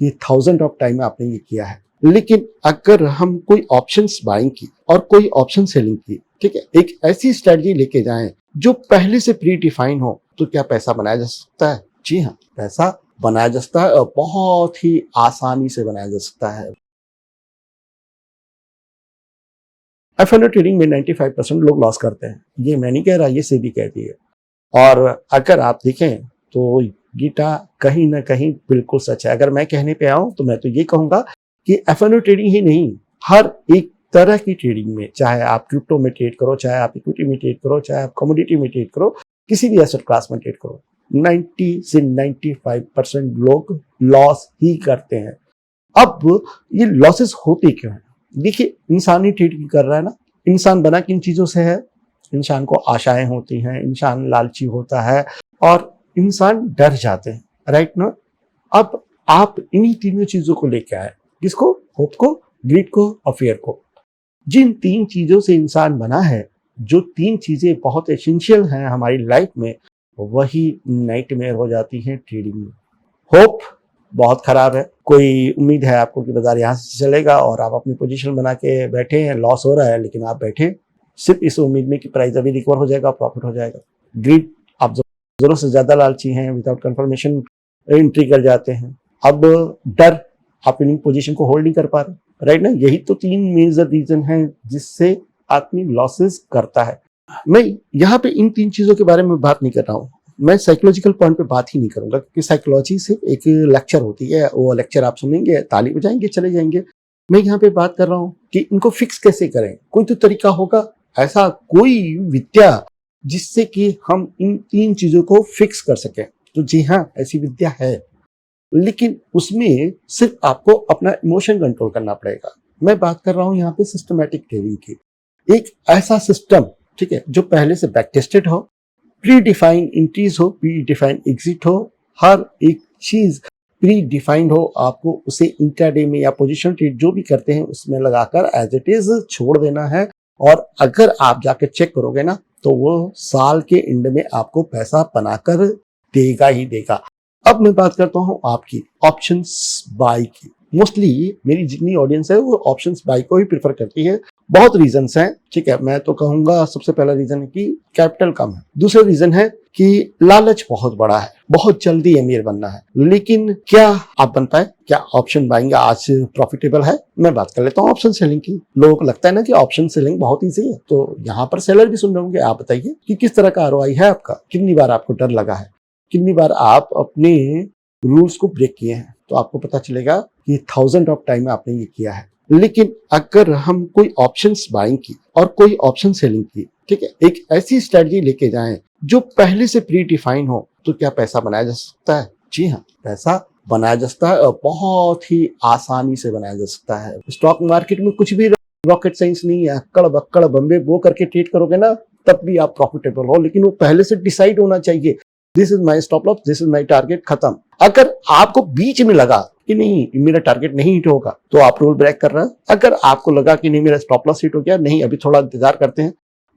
कि thousand of time आपने ये किया है, लेकिन अगर हम कोई ऑप्शंस बाइंग की और कोई ऑप्शन सेलिंग की, ठीक है, एक ऐसी स्ट्रेटजी लेके जाएं जो पहले से प्री डिफाइन हो, तो क्या पैसा बनाया जा सकता है? जी हाँ, पैसा बनाया जा सकता है और बहुत ही आसानी से बनाया जा सकता है। एफ ट्रेडिंग में 95% लोग लॉस करते हैं। ये मैं नहीं कह रहा, ये सेबी कहती है। और अगर आप देखें तो गीता कहीं ना कहीं बिल्कुल सच है। अगर मैं कहने पे आऊं तो मैं तो ये कहूंगा कि एफ ट्रेडिंग ही नहीं, हर एक तरह की ट्रेडिंग में, चाहे आप क्रिप्टो में ट्रेड करो, चाहे आप इक्विटी में ट्रेड करो, चाहे आप कमोडिटी में ट्रेड करो, किसी भी एसेट क्लास में ट्रेड करो, 90 से 95% लोग लॉस ही करते हैं। अब ये लॉसेस होते क्यों हैं? देखिए, इंसान ही ट्रेड कर रहा है ना। इंसान बना किन चीजों से है? इंसान को आशाएं होती हैं, इंसान लालची होता है और इंसान डर जाते हैं, राइट ना। अब आप इन्हीं तीनों चीजों को लेके आए, किसको? होप को, ग्रीड को और फियर को। जिन तीन चीजों से इंसान बना है, जो तीन चीजें बहुत एसेंशियल हैं हमारी लाइफ में, वही नाइटमेयर हो जाती हैं ट्रेडिंग में। होप बहुत खराब है। कोई उम्मीद है आपको कि बाजार यहाँ से चलेगा और आप अपनी पोजीशन बना के बैठे हैं, लॉस हो रहा है, लेकिन आप बैठे सिर्फ इस उम्मीद में कि प्राइस अभी रिकवर हो जाएगा, प्रॉफिट हो जाएगा। ग्रीड, आप जरूरत से ज्यादा लालची हैं, विदाउट कंफर्मेशन एंट्री कर जाते हैं। अब डर, आप इन पोजीशन को होल्ड नहीं कर पा रहे, राइट ना। यही तो तीन मेजर रीजन है जिससे आदमी लॉसेस करता है। मैं यहाँ पे इन तीन चीजों के बारे में बात नहीं कर रहा हूँ, मैं साइकोलॉजिकल पॉइंट पे बात ही नहीं करूंगा, क्योंकि साइकोलॉजी सिर्फ एक लेक्चर होती है, वो लेक्चर आप सुनेंगे, ताली बजाएंगे, चले जाएंगे। मैं यहाँ पे बात कर रहा हूँ कि इनको फिक्स कैसे करें। कोई तो तरीका होगा, ऐसा कोई विद्या जिससे कि हम इन तीन चीजों को फिक्स कर सकें। तो जी हाँ, ऐसी विद्या है, लेकिन उसमें सिर्फ आपको अपना इमोशन कंट्रोल करना पड़ेगा। मैं बात कर रहा हूँ यहाँ पे सिस्टमैटिक ट्रेडिंग की। एक ऐसा सिस्टम, ठीक है, जो पहले से बैक टेस्टेड हो, प्री डिफाइंड एंट्रीज हो, प्री डिफाइंड एग्जिट हो, हर एक चीज प्री डिफाइंड हो। आपको उसे इंट्राडे में या पोजीशन ट्रेड जो भी करते हैं उसमें लगाकर एज इट इज छोड़ देना है। और अगर आप जाके चेक करोगे ना, तो वो साल के एंड में आपको पैसा बनाकर देगा ही देगा। अब मैं बात करता हूँ आपकी ऑप्शंस बाय की। मोस्टली मेरी जितनी ऑडियंस है वो ऑप्शंस बाय को ही प्रेफर करती है। बहुत रीजंस हैं, ठीक है। मैं तो कहूंगा सबसे पहला रीजन है कि कैपिटल कम है। दूसरा रीजन है कि लालच बहुत बड़ा है, बहुत जल्दी अमीर बनना है। लेकिन क्या आप बन पाए? क्या ऑप्शन बाइंग आज प्रॉफिटेबल है? मैं बात कर लेता हूँ ऑप्शन सेलिंग की। लोगों को लगता है ना कि ऑप्शन सेलिंग बहुत ईजी है, तो यहाँ पर सेलर भी सुन रहे होंगे। आप बताइए कि किस तरह का आरओआई है आपका, कितनी बार आपको डर लगा है, कितनी बार आप अपने रूल्स को ब्रेक किए हैं। तो आपको पता चलेगा कि थाउजेंड ऑफ टाइम आपने ये किया है। लेकिन अगर हम कोई ऑप्शंस बाइंग की और कोई ऑप्शन सेलिंग की, ठीक है, एक ऐसी स्ट्रेटजी लेके जाएं जो पहले से प्री डिफाइन हो, तो क्या पैसा बनाया जा सकता है? जी हाँ, पैसा बनाया जा सकता है और बहुत ही आसानी से बनाया जा सकता है। स्टॉक मार्केट में कुछ भी रॉकेट साइंस नहीं है। अक्कड़ बक्कड़ बम्बे बो करके ट्रेड करोगे ना, तब भी आप प्रॉफिटेबल हो, लेकिन वो पहले से डिसाइड होना चाहिए। This is my stop loss, this is my target, खत्म। अगर आपको बीच में लगा कि नहीं मेरा टारगेट नहीं हिट होगा, तो आप रूल ब्रेक कर रहे हैं। अगर आपको लगा कि नहीं मेरा स्टॉप लॉस हिट हो गया, नहीं अभी थोड़ा इंतजार करते हैं,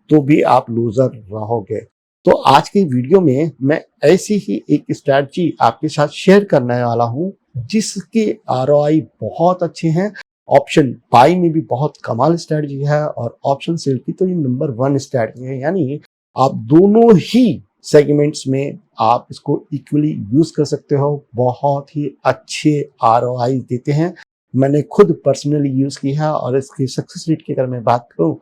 तो भी आप लूजर रहोगे। तो आज की वीडियो में मैं ऐसी ही एक स्ट्रैटेजी आपके साथ शेयर करने वाला हूं जिसके आरओआई बहुत अच्छे हैं। ऑप्शन बाई में भी बहुत कमाल स्ट्रैटेजी है और ऑप्शन सेल की तो ये नंबर 1 स्ट्रैटेजी है। यानी आप दोनों ही सेगमेंट्स में आप इसको इक्वली यूज कर सकते हो। बहुत ही अच्छे आरओआई देते हैं। मैंने खुद पर्सनली यूज की है और इसकी सक्सेस रेट की अगर मैं बात करूं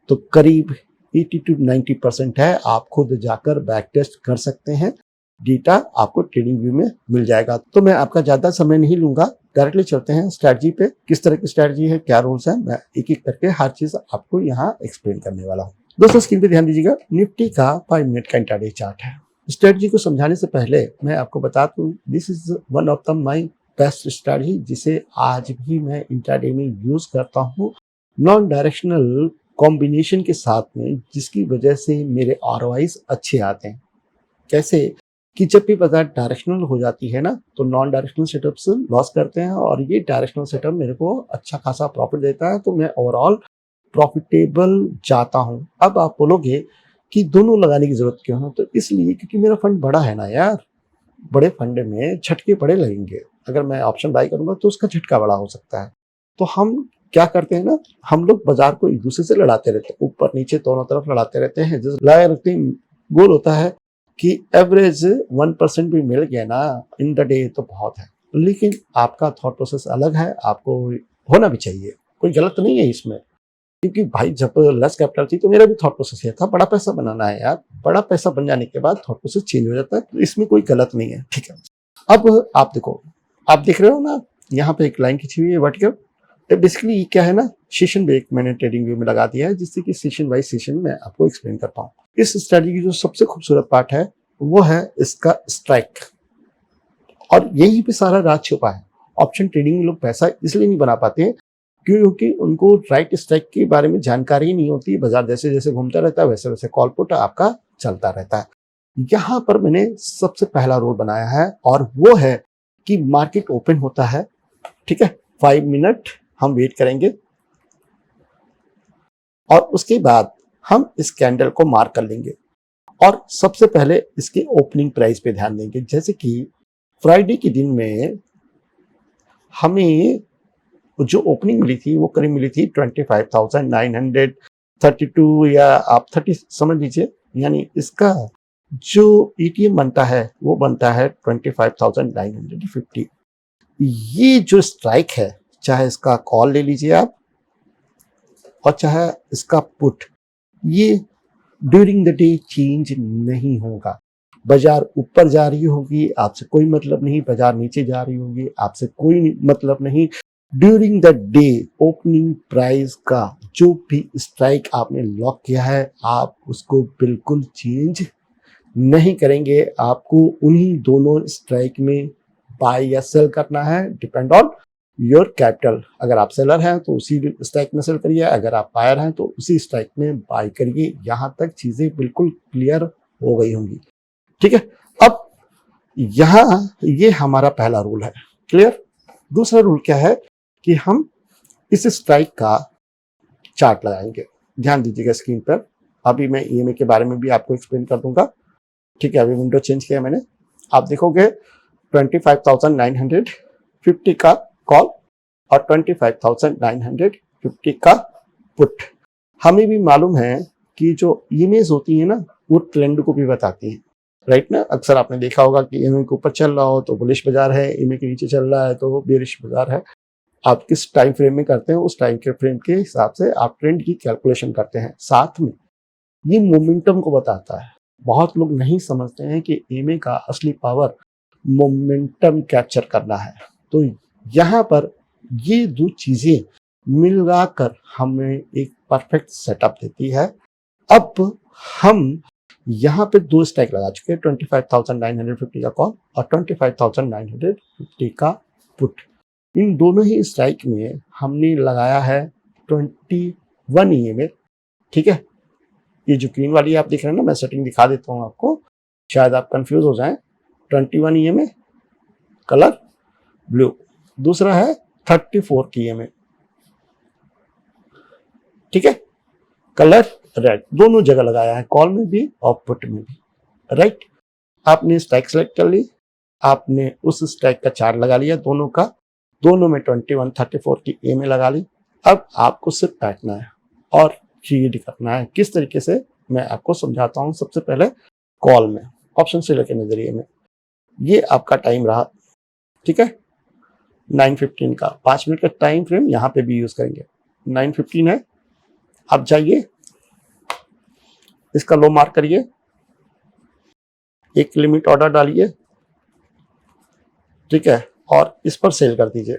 तो करीब 80 to 90% है। आप खुद जाकर बैक टेस्ट कर सकते हैं, डेटा आपको ट्रेडिंग व्यू में मिल जाएगा। तो मैं आपका ज्यादा समय नहीं लूंगा, डायरेक्टली चलते हैं स्ट्रैटेजी पे। किस तरह की स्ट्रैटेजी है, क्या रूल्स है, मैं एक एक करके हर चीज आपको यहाँ एक्सप्लेन करने वाला हूँ। दोस्तों स्क्रीन पे ध्यान दीजिएगा, निफ्टी का 5 मिनट का इंट्राडे चार्ट है। स्ट्रैटेजी को समझाने से पहले मैं आपको बता दूं, this is one of the my best strategy जिसे आज भी मैं इंट्राडे में यूज करता हूँ नॉन डायरेक्शनल कॉम्बिनेशन के साथ में, जिसकी वजह से मेरे आरओआईज अच्छे आते हैं। कैसे कि जब भी बाजार डायरेक्शनल हो जाती है ना, तो नॉन डायरेक्शनल सेटअप से लॉस करते हैं और ये डायरेक्शनल सेटअप मेरे को अच्छा खासा प्रॉफिट देता है, तो मैं ओवरऑल प्रॉफिटेबल जाता हूं। अब आप बोलोगे कि दोनों लगाने की जरूरत क्यों है? तो इसलिए क्योंकि मेरा फंड बड़ा है ना यार, बड़े फंड में झटके बड़े लगेंगे। अगर मैं ऑप्शन बाई करूंगा तो उसका झटका बड़ा हो सकता है। तो हम क्या करते हैं ना, हम लोग बाजार को एक दूसरे से लड़ाते रहते हैं, ऊपर नीचे दोनों तरफ लड़ाते रहते हैं। जिस लड़ाई रखते गोल होता है कि एवरेज 1% भी मिल गया ना इन द डे तो बहुत है। लेकिन आपका थॉट प्रोसेस अलग है, आपको होना भी चाहिए, कोई गलत नहीं है इसमें। क्योंकि भाई जब लेस कैपिटल थी तो मेरा भी थॉट प्रोसेस ये था, बड़ा पैसा बनाना है यार। बड़ा पैसा बन जाने के बाद थॉट प्रोसेस चेंज हो जाता है, तो इसमें कोई गलत नहीं है, ठीक है। अब आप देखो, आप देख रहे हो ना, यहाँ पे एक लाइन खींची हुई है वर्टिकल। तो बेसिकली क्या है ना, सेशन ब्रेक मैंने ट्रेडिंग व्यू में लगा दिया है, जिससे कि सेशन बाय सेशन में आपको एक्सप्लेन कर पाऊँ। इस स्ट्रेटजी की जो सबसे खूबसूरत पार्ट है वो है इसका स्ट्राइक, और यही पे सारा राज छुपा है। ऑप्शन ट्रेडिंग में लोग पैसा इसलिए नहीं बना पाते हैं क्योंकि उनको राइट स्ट्राइक के बारे में जानकारी नहीं होती। बाजार जैसे जैसे घूमता रहता है वैसे वैसे कॉल पुट आपका चलता रहता है। यहाँ पर मैंने सबसे पहला रूल बनाया है, और वो है कि मार्केट ओपन होता है, ठीक है, 5 मिनट हम वेट करेंगे और उसके बाद हम इस कैंडल को मार्क कर लेंगे और सबसे पहले इसके ओपनिंग प्राइस पे ध्यान देंगे। जैसे कि फ्राइडे के दिन में हमें जो ओपनिंग मिली थी वो करीब मिली थी 25,932 या आप 30 समझ लीजिए, यानी इसका जो ईटीएम बनता है वो बनता है 25,950। ये जो स्ट्राइक है, चाहे इसका कॉल ले लीजिए आप और चाहे इसका पुट, ये ड्यूरिंग द डे चेंज नहीं होगा। बाजार ऊपर जा रही होगी आपसे कोई मतलब नहीं, बाजार नीचे जा रही होगी आपसे कोई मतलब नहीं। During the day opening price का जो भी स्ट्राइक आपने लॉक किया है आप उसको बिल्कुल चेंज नहीं करेंगे। आपको उन्हीं दोनों स्ट्राइक में बाय या सेल करना है, डिपेंड ऑन योर कैपिटल। अगर आप सेलर हैं तो उसी स्ट्राइक में सेल करिए, अगर आप बायर हैं तो उसी स्ट्राइक में बाय करिए। यहाँ तक चीजें बिल्कुल क्लियर हो गई होंगी, ठीक है। अब यहाँ ये हमारा पहला रूल है, क्लियर। दूसरा रूल क्या है कि हम इस स्ट्राइक का चार्ट लगाएंगे। ध्यान दीजिएगा स्क्रीन पर, अभी मैं ईएमए के बारे में भी आपको एक्सप्लेन कर दूंगा, ठीक है। अभी विंडो चेंज किया मैंने, आप देखोगे 25,950 का कॉल और 25,950 का पुट। हमें भी मालूम है कि जो ईएमएस होती है ना वो ट्रेंड को भी बताती है, राइट ना। अक्सर आपने देखा होगा कि ईएमए के ऊपर चल रहा हो तो बुलिश बाजार है, ईएमए के नीचे चल रहा है तो बेरिश बाजार है। आप किस टाइम फ्रेम में करते हैं उस टाइम के फ्रेम के हिसाब से आप ट्रेंड की कैलकुलेशन करते हैं। साथ में ये मोमेंटम को बताता है। बहुत लोग नहीं समझते हैं कि ईएमए का असली पावर मोमेंटम कैप्चर करना है। तो यहाँ पर ये दो चीजें मिलाकर हमें एक परफेक्ट सेटअप देती है। अब हम यहाँ पे दो स्ट्राइक लगा चुके हैं, 25,950 का कॉल और 25,950 का पुट। इन दोनों ही स्ट्राइक में हमने लगाया है 21 ईएमए, ठीक है। ये जो ग्रीन वाली आप देख रहे हैं ना, मैं सेटिंग दिखा देता हूँ आपको, शायद आप कंफ्यूज हो जाएं। 21 ईएमए कलर ब्लू, दूसरा है 34 की ईएमए, ठीक है, कलर रेड। दोनों जगह लगाया है, कॉल में भी और पुट में भी, राइट। आपने स्ट्राइक सेलेक्ट कर ली, आपने उस स्ट्राइक का चार्ट लगा लिया दोनों का, दोनों में 21, 34 की ईएमए लगा ली। अब आपको सिर्फ बैठना है और रीड करना है। किस तरीके से मैं आपको समझाता हूं। सबसे पहले कॉल में ऑप्शन सेलर के नजरिए में ये आपका टाइम रहा, ठीक है, 9:15 का 5 मिनट का टाइम फ्रेम यहाँ पे भी यूज करेंगे। 9:15 है, आप जाइए इसका लो मार्क करिए, एक लिमिट ऑर्डर डालिए, ठीक है, और इस पर सेल कर दीजिए,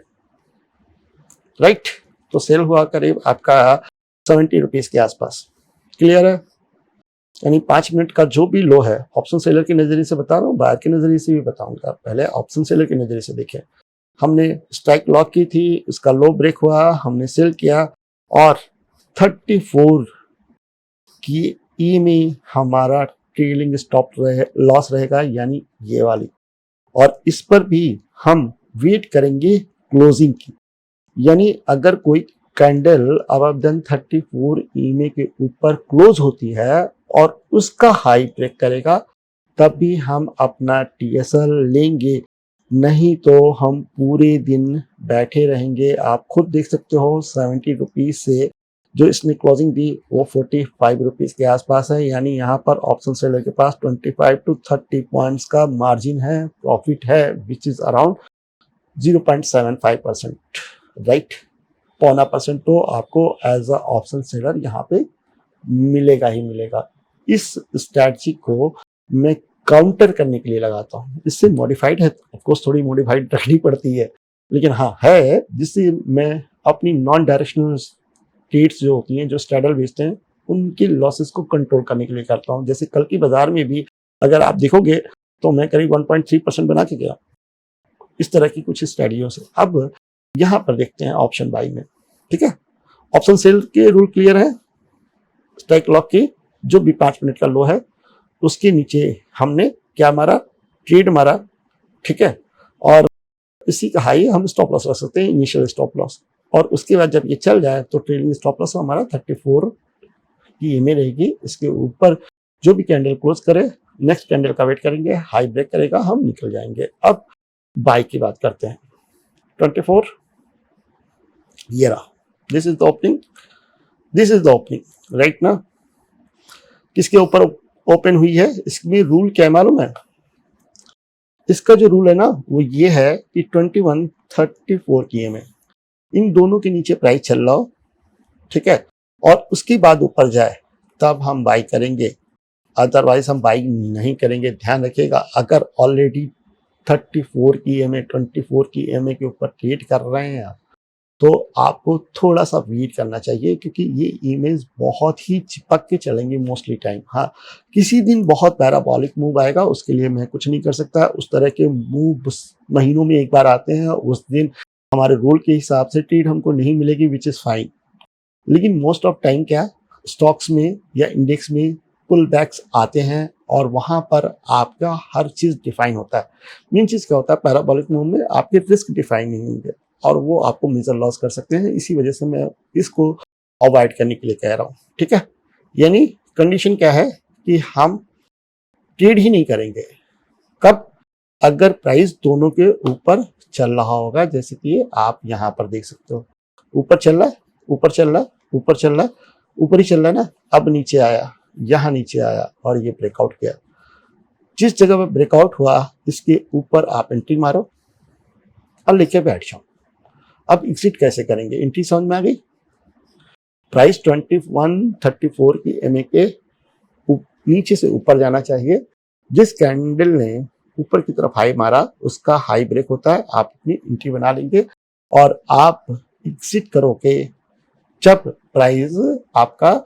राइट। तो सेल हुआ करीब आपका 70 रुपीज के आसपास, क्लियर है। यानी 5 मिनट का जो भी लो है, ऑप्शन सेलर के नजरिए से बता रहा हूँ, बायर के नजरिए से भी बताऊंगा। पहले ऑप्शन सेलर के नजरिए से देखिए, हमने स्ट्राइक लॉक की थी, इसका लो ब्रेक हुआ, हमने सेल किया और 34 की ई में हमारा ट्रेलिंग स्टॉप लॉस रहेगा, यानी ये वाली। और इस पर भी हम वेट करेंगे क्लोजिंग की, यानी अगर कोई कैंडल अबव देन 34 ईमे के ऊपर क्लोज होती है और उसका हाई ब्रेक करेगा, तब भी हम अपना टीएसएल लेंगे। नहीं तो हम पूरे दिन बैठे रहेंगे। आप खुद देख सकते हो 70 रुपीज़ से जो इसने क्लोजिंग दी वो 45 रुपीज़ के आसपास है, यानी यहाँ पर ऑप्शन सेलर के पास 25 टू 30 पॉइंट्स का मार्जिन है, प्रॉफिट है, विच इज़ अराउंड 0.75%, राइट। 0.25% तो आपको एज अ ऑप्शन सेलर यहाँ पे मिलेगा ही मिलेगा। इस स्ट्रैटेजी को मैं काउंटर करने के लिए लगाता हूँ। इससे मॉडिफाइड है, ऑफकोर्स थोड़ी मॉडिफाइड रखनी पड़ती है, लेकिन हाँ है, जिससे मैं अपनी नॉन डायरेक्शनल ट्रेड्स जो होती हैं, जो स्ट्रैडल बेचते हैं, उनकी लॉसेस को कंट्रोल करने के लिए करता हूँ। जैसे कल की बाजार में भी अगर आप देखोगे तो मैं करीब 1.3% बना के गया इस तरह की कुछ स्ट्रैटेजियों से। अब यहाँ पर देखते हैं ऑप्शन बाई में, ठीक है। ऑप्शन सेल के रूल क्लियर है। स्ट्राइक लॉक की जो भी 5 मिनट का लो है उसके नीचे हमने क्या मारा, ट्रेड मारा, ठीक है। और इसी का हाई हम स्टॉप लॉस रख सकते हैं, इनिशियल स्टॉप लॉस। और उसके बाद जब ये चल जाए तो ट्रेलिंग स्टॉप लॉस हमारा 34 की में रहेगी। इसके ऊपर जो भी कैंडल क्लोज करे, नेक्स्ट कैंडल का वेट करेंगे, हाई ब्रेक करेगा, हम निकल जाएंगे। अब बाई की बात करते हैं। 24 ये रहा, this is the opening, this is the opening, right ना। किसके ऊपर ओपन हुई है, इसमें रूल क्या है मालूम है? इसका जो रूल है ना वो ये है कि 2134 की में इन दोनों के नीचे प्राइस चल रहा हो, ठीक है, और उसके बाद ऊपर जाए तब हम बाई करेंगे, अदरवाइज हम बाई नहीं करेंगे। ध्यान रखिएगा, अगर ऑलरेडी 34 की एमए 24 की एमए के ऊपर ट्रेड कर रहे हैं आप, तो आपको थोड़ा सा वेट करना चाहिए, क्योंकि ये इमेज बहुत ही चिपक के चलेंगे मोस्टली टाइम। हाँ, किसी दिन बहुत पैराबॉलिक मूव आएगा, उसके लिए मैं कुछ नहीं कर सकता। उस तरह के मूव महीनों में एक बार आते हैं, उस दिन हमारे रोल के हिसाब से ट्रेड हमको नहीं मिलेगी, विच इज़ फाइन। लेकिन मोस्ट ऑफ टाइम क्या स्टॉक्स में या इंडेक्स में पुल बैक्स आते हैं और वहां पर आपका हर चीज डिफाइन होता है। मेन चीज क्या होता है, पैराबॉलिक मूव में आपके रिस्क डिफाइन नहीं होंगे और वो आपको मेजर लॉस कर सकते हैं। इसी वजह से मैं इसको अवॉइड करने के लिए कह रहा हूँ, ठीक है। यानी कंडीशन क्या है कि हम ट्रेड ही नहीं करेंगे। कब? अगर प्राइस दोनों के ऊपर चल रहा होगा, जैसे कि आप यहाँ पर देख सकते हो, ऊपर चल रहा है, ऊपर चल रहा है, ऊपर चल रहा है, ऊपर ही चल रहा है ना। अब नीचे आया, यहाँ नीचे आया और ये ब्रेकआउट किया। जिस जगह पर ब्रेकआउट हुआ इसके ऊपर आप एंट्री मारो और लेके बैठ जाओ। अब एग्जिट कैसे करेंगे, एंट्री समझ में आ गई। प्राइस 2134 की एमए के नीचे से ऊपर जाना चाहिए। जिस कैंडल ने ऊपर की तरफ हाई मारा उसका हाई ब्रेक होता है, आप अपनी एंट्री बना लेंगे और आप एग्जिट करोगे जब प्राइस आपका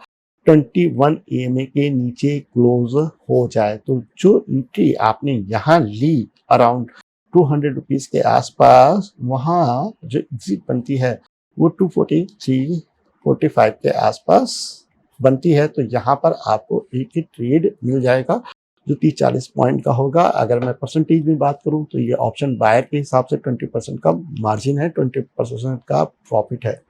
21 EMA के नीचे क्लोज हो जाए। तो जो एंट्री आपने यहाँ ली अराउंड 200 रुपीज के आसपास, वहाँ जो एग्जिट बनती है वो 243-45 के आसपास बनती है। तो यहाँ पर आपको एक ही ट्रेड मिल जाएगा जो 30-40 पॉइंट का होगा। अगर मैं परसेंटेज में बात करूं तो ये ऑप्शन बायर के हिसाब से 20% का मार्जिन है, 20% का प्रॉफिट है।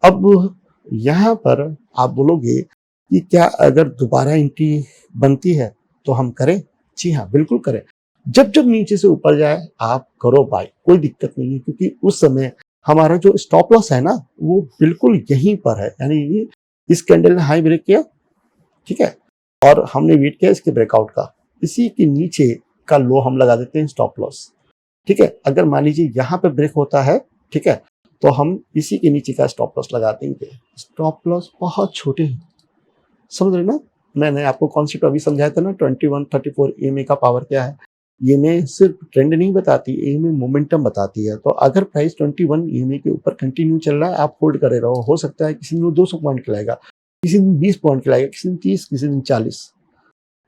अब यहाँ पर आप बोलोगे कि क्या अगर दोबारा एंट्री बनती है तो हम करें? जी हाँ, बिल्कुल करें। जब जब नीचे से ऊपर जाए आप करो बाय, कोई दिक्कत नहीं है, क्योंकि उस समय हमारा जो स्टॉप लॉस है ना वो बिल्कुल यहीं पर है। यानी इस कैंडल ने हाई ब्रेक किया, ठीक है, और हमने वेट किया इसके ब्रेकआउट का, इसी के नीचे का लो हम लगा देते हैं स्टॉप लॉस, ठीक है। अगर मान लीजिए यहाँ पे ब्रेक होता है, ठीक है, तो हम इसी के नीचे का स्टॉप लॉस लगा देंगे। स्टॉप लॉस बहुत छोटे हैं, समझ रहे ना। मैंने आपको कॉन्सेप्ट अभी समझाया था ना, 2134 EMA का पावर क्या है। EMA सिर्फ ट्रेंड नहीं बताती, EMA मोमेंटम बताती है। तो अगर प्राइस 21 EMA के ऊपर कंटिन्यू चल रहा है, आप होल्ड करे रहो। हो सकता है किसी दिन 200 पॉइंट खिलाएगा, किसी दिन 20 पॉइंट खिलाएगा, किसी दिन 30, किसी दिन 40,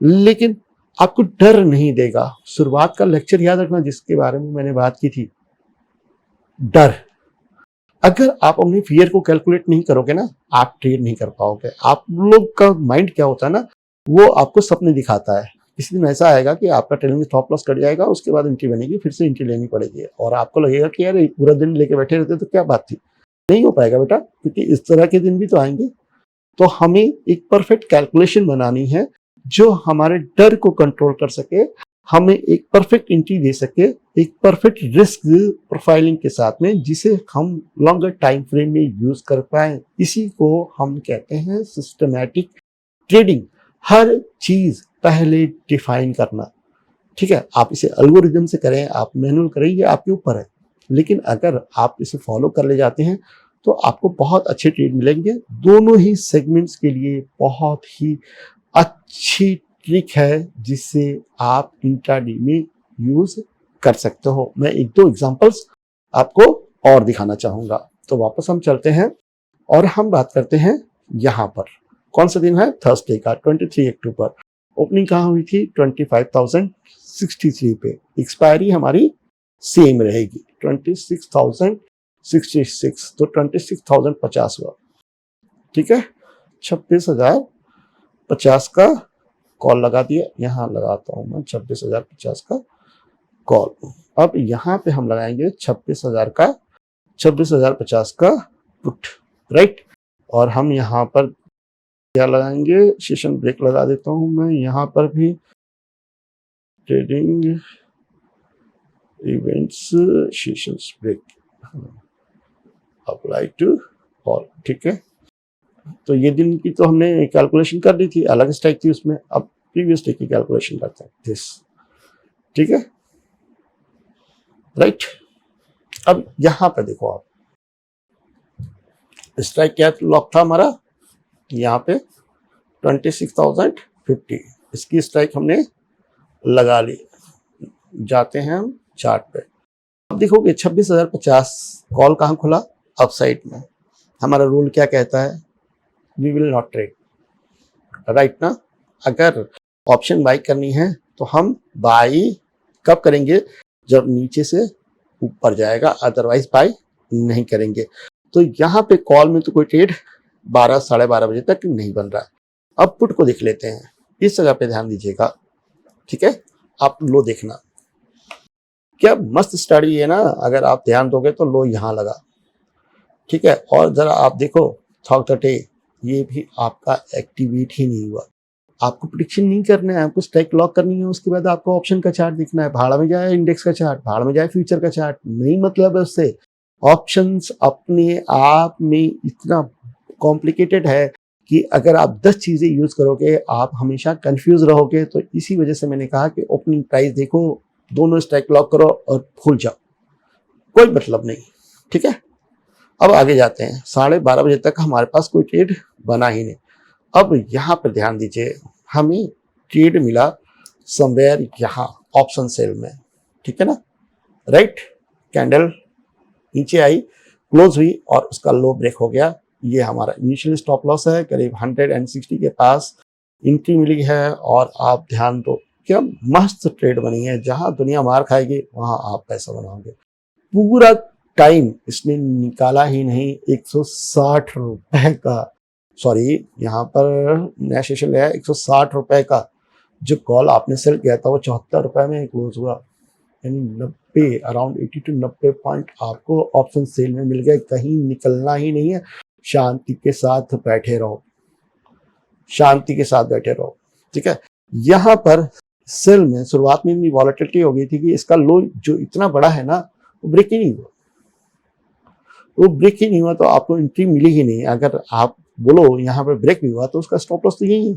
लेकिन आपको डर नहीं देगा। शुरुआत का लेक्चर याद रखना जिसके बारे में मैंने बात की थी, डर। अगर आप अपने फियर को कैलकुलेट नहीं करोगे ना, आप ट्रेड नहीं कर पाओगे। आप लोग का माइंड क्या होता है ना, वो आपको सपने दिखाता है। किसी दिन ऐसा आएगा कि आपका ट्रेडिंग स्टॉप लॉस कट जाएगा, उसके बाद एंट्री बनेगी, फिर से एंट्री लेनी पड़ेगी और आपको लगेगा कि यार पूरा दिन लेके बैठे रहते तो क्या बात थी। नहीं हो पाएगा बेटा, क्योंकि इस तरह के दिन भी तो आएंगे। तो हमें एक परफेक्ट कैलकुलेशन बनानी है जो हमारे डर को कंट्रोल कर सके हमें एक परफेक्ट एंट्री दे सके, एक परफेक्ट रिस्क प्रोफाइलिंग के साथ में, जिसे हम लॉन्गर टाइम फ्रेम में यूज कर पाए। इसी को हम कहते हैं सिस्टमैटिक ट्रेडिंग। हर चीज पहले डिफाइन करना, ठीक है। आप इसे एल्गोरिदम से करें, आप मैनुअल करें, ये आपके ऊपर है, लेकिन अगर आप इसे फॉलो कर ले जाते हैं तो आपको बहुत अच्छे ट्रेड मिलेंगे। दोनों ही सेगमेंट्स के लिए बहुत ही अच्छी ट्रिक है जिससे आप इंट्राडे में यूज कर सकते हो। मैं एक दो एग्जांपल्स आपको और दिखाना चाहूंगा। तो वापस हम चलते हैं और हम बात करते हैं यहाँ पर कौन सा दिन है, थर्सडे का, 23 अक्टूबर। ओपनिंग कहाँ हुई थी, 25,063 पे। एक्सपायरी हमारी सेम रहेगी 26,066, तो 26,050 हुआ, ठीक है। 26,050 का कॉल लगा दिया, यहाँ लगाता हूं मैं 26,050 का कॉल। अब यहाँ पे हम लगाएंगे 26,050 का पुट, राइट। और हम यहाँ पर क्या लगाएंगे, सेशन ब्रेक लगा देता हूं मैं यहाँ पर भी, trading events session break apply to all, ठीक है। तो ये दिन की तो हमने कैलकुलेशन कर ली थी, अलग स्ट्राइक थी उसमें। अब प्रीवियस डे की कैलकुलेशन करते हैं, दिस, ठीक है, राइट। अब यहां पे देखो आप, स्ट्राइक क्या लॉक था हमारा यहाँ पे 26,050, इसकी स्ट्राइक हमने लगा ली। जाते हैं हम चार्ट पे, अब देखोगे 26,050 कॉल कहाँ खुला, अपसाइड में। हमारा रूल क्या कहता है, we will not trade, right ना। अगर ऑप्शन बाई करनी है तो हम बाई कब करेंगे, जब नीचे से ऊपर जाएगा, अदरवाइज बाई नहीं करेंगे। तो यहाँ पे कॉल में तो कोई ट्रेड 12 साढ़े 12 बजे तक नहीं बन रहा है। अब पुट को देख लेते हैं, इस जगह पे ध्यान दीजिएगा, ठीक है। आप लो देखना, क्या मस्त स्टडी है ना। अगर आप ध्यान दोगे तो लो यहाँ लगा, ठीक है। और जरा आप देखो थॉक द डे, ये भी आपका एक्टिवेट ही नहीं हुआ। आपको प्रेडिक्शन नहीं करना है, आपको स्ट्राइक लॉक करनी है। उसके बाद आपको ऑप्शन का चार्ट देखना है, भाड़ में जाए इंडेक्स का चार्ट, भाड़ में जाए फ्यूचर का चार्ट, नहीं मतलब है उससे। ऑप्शंस अपने आप में इतना कॉम्प्लिकेटेड है कि अगर आप 10 चीजें यूज करोगे आप हमेशा कंफ्यूज रहोगे। तो इसी वजह से मैंने कहा कि ओपनिंग प्राइस देखो, दोनों स्ट्राइक लॉक करो और भूल जाओ, कोई मतलब नहीं, ठीक है। अब आगे जाते हैं, 12:30 बजे तक हमारे पास कोई ट्रेड बना ही नहीं। अब यहाँ पर ध्यान दीजिए, हमें ट्रेड मिला समवेयर यहाँ ऑप्शन सेल में, ठीक है ना, राइट। कैंडल नीचे आई, क्लोज हुई और उसका लो ब्रेक हो गया। ये हमारा इनिशियल स्टॉप लॉस है, करीब 160 के पास एंट्री मिली है। और आप ध्यान दो, क्या मस्त ट्रेड बनी है, जहां दुनिया मार खाएगी वहां आप पैसा बनाओगे। पूरा टाइम इसने निकाला ही नहीं 160 रुपए का, सॉरी यहाँ पर नया सेशन है 160 रुपए का। जो कॉल आपने सेल किया था वो 74 रुपए में क्लोज हुआ, यानी 90, अराउंड 80 to 90 पॉइंट आपको ऑप्शन सेल में मिल गए। कहीं निकलना ही नहीं है, शांति के साथ बैठे रहो, शांति के साथ बैठे रहो, ठीक है। यहाँ पर सेल में शुरुआत में इतनी वॉलेटिलिटी हो गई थी कि इसका लो जो इतना बड़ा है ना, वो ब्रेक ही नहीं हुआ, वो ब्रेक ही नहीं हुआ, तो आपको एंट्री मिली ही नहीं। अगर आप बोलो यहाँ पे ब्रेक भी हुआ तो उसका स्टॉप लॉस तो यही है,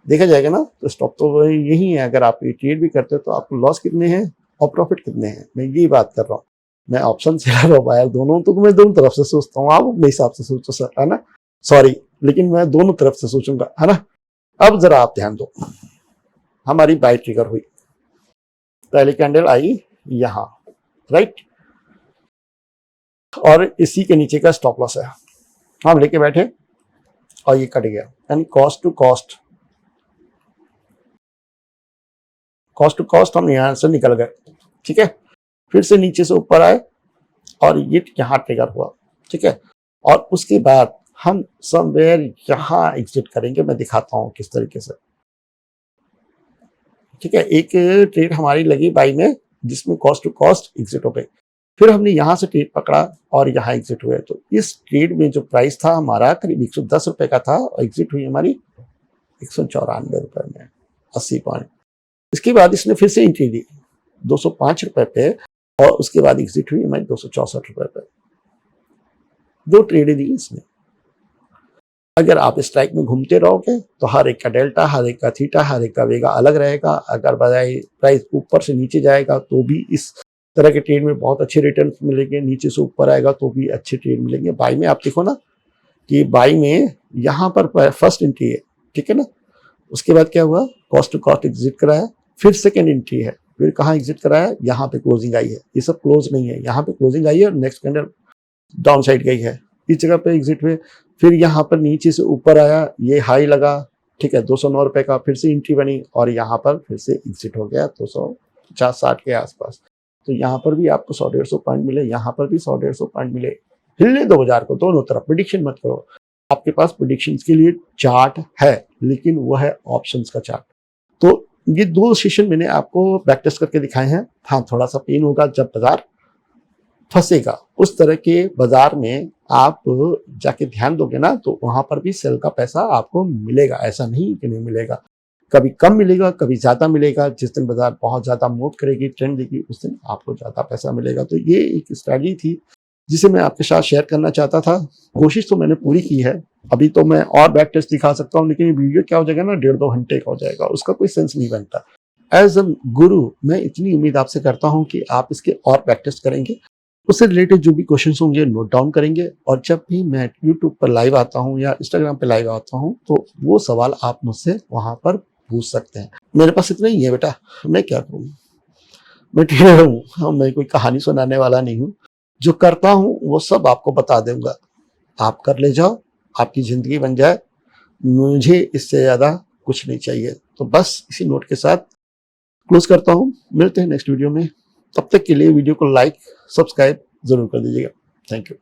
देखा जाएगा ना, तो स्टॉप तो यही है। अगर आप ट्रेड भी करते हो तो आपको लॉस कितने हैं और प्रॉफिट कितने हैं, मैं यही बात कर रहा हूँ। मैं ऑप्शन सेलर और बायर दोनों, तो मैं दोनों तरफ से सोचता हूँ, आप अपने हिसाब से सोचो सर, है ना, सॉरी, लेकिन मैं दोनों तरफ से सोचूंगा, है ना। अब जरा आप ध्यान दो, हमारी बाय ट्रिगर हुई, पहली कैंडल आई यहाँ, राइट, और इसी के नीचे का स्टॉप लॉस है, हम लेके बैठे और ये कट गया, यानी cost to cost, cost to cost हम यहां से निकल गए, ठीक है। फिर से नीचे से ऊपर आए और ये यहाँ ट्रिगर हुआ, ठीक है। और उसके बाद हम समवेयर यहाँ एग्जिट करेंगे, मैं दिखाता हूँ किस तरीके से, ठीक है। एक ट्रेड हमारी लगी बाई में जिसमें कॉस्ट टू कॉस्ट एग्जिट हो गई, फिर हमने यहाँ से ट्रेड पकड़ा और यहाँ एग्जिट हुए। तो इस ट्रेड में जो प्राइस था हमारा करीब 110 रुपए का था और एग्जिट हुई हमारी 194 रुपए में, 80 पॉइंट। इसके बाद इसने फिर से एंट्री दी 205 रुपए पे, और उसके बाद एग्जिट हुई हमारी 264 रुपए पे। 2 ट्रेडें दी इसने। अगर आप स्ट्राइक में घूमते रहोगे तो हर एक का डेल्टा, हर एक का थीटा, हर एक का वेगा अलग रहेगा। अगर प्राइस ऊपर से नीचे जाएगा तो भी इस तरह के ट्रेड में बहुत अच्छे रिटर्न मिलेंगे, नीचे से ऊपर आएगा तो भी अच्छे ट्रेड मिलेंगे। बाई में आप देखो ना कि बाई में यहाँ पर फर्स्ट एंट्री है, ठीक है ना, उसके बाद क्या हुआ, कॉस्ट टू कॉस्ट एग्जिट कराया, फिर सेकेंड एंट्री है, फिर कहाँ एग्जिट कराया, यहाँ पे क्लोजिंग आई है। ये सब क्लोज नहीं है, यहाँ पे क्लोजिंग आई है और नेक्स्ट कैंडल डाउन साइड गई है, इस जगह पे एग्जिट हुए। फिर यहाँ पर नीचे से ऊपर आया, ये हाई लगा, ठीक है, 209 रुपए का, फिर से एंट्री बनी और यहाँ पर फिर से एग्जिट हो गया 250-60 के आसपास। तो यहाँ पर भी आपको 100-150 पॉइंट मिले, यहाँ पर भी 100-150 पॉइंट मिले। हिलने दो बाजार को दोनों तरफ, प्रिडिक्शन मत करो। आपके पास प्रिडिक्शंस के लिए चार्ट है, लेकिन वो है ऑप्शंस का चार्ट। तो ये 2 सेशन मैंने आपको बैक टेस्ट करके दिखाए हैं। हाँ, थोड़ा सा पेन होगा जब बाजार फंसेगा, उस तरह के बाजार में आप जाके ध्यान दोगे ना तो वहां पर भी सेल का पैसा आपको मिलेगा, ऐसा नहीं कि नहीं मिलेगा। कभी कम मिलेगा, कभी ज्यादा मिलेगा। जिस दिन बाजार बहुत ज्यादा मूव करेगी, ट्रेंड देगी, उस दिन आपको ज्यादा पैसा मिलेगा। तो ये एक स्ट्रैटेजी थी जिसे मैं आपके साथ शेयर करना चाहता था। कोशिश तो मैंने पूरी की है। अभी तो मैं और बैक टेस्ट दिखा सकता हूँ, लेकिन ये वीडियो क्या हो जाएगा ना, 1.5-2 घंटे का हो जाएगा, उसका कोई सेंस नहीं बनता। एज अ गुरु मैं इतनी उम्मीद आपसे करता हूँ कि आप इसके और बैक टेस्ट करेंगे, उससे रिलेटेड जो भी क्वेश्चंस होंगे नोट डाउन करेंगे, और जब भी मैं यूट्यूब पर लाइव आता हूँ या इंस्टाग्राम पर लाइव आता हूँ तो वो सवाल आप मुझसे वहां पर पूछ सकते हैं। मेरे पास इतना ही है बेटा, मैं क्या करूँ, मैं ट्रेडर हूँ, मैं कोई कहानी सुनाने वाला नहीं हूँ। जो करता हूँ वो सब आपको बता दूंगा, आप कर ले जाओ, आपकी जिंदगी बन जाए। मुझे इससे ज्यादा कुछ नहीं चाहिए। तो बस इसी नोट के साथ क्लोज करता हूँ, मिलते हैं नेक्स्ट वीडियो में। तब तक के लिए वीडियो को लाइक सब्सक्राइब जरूर कर दीजिएगा। Thank you.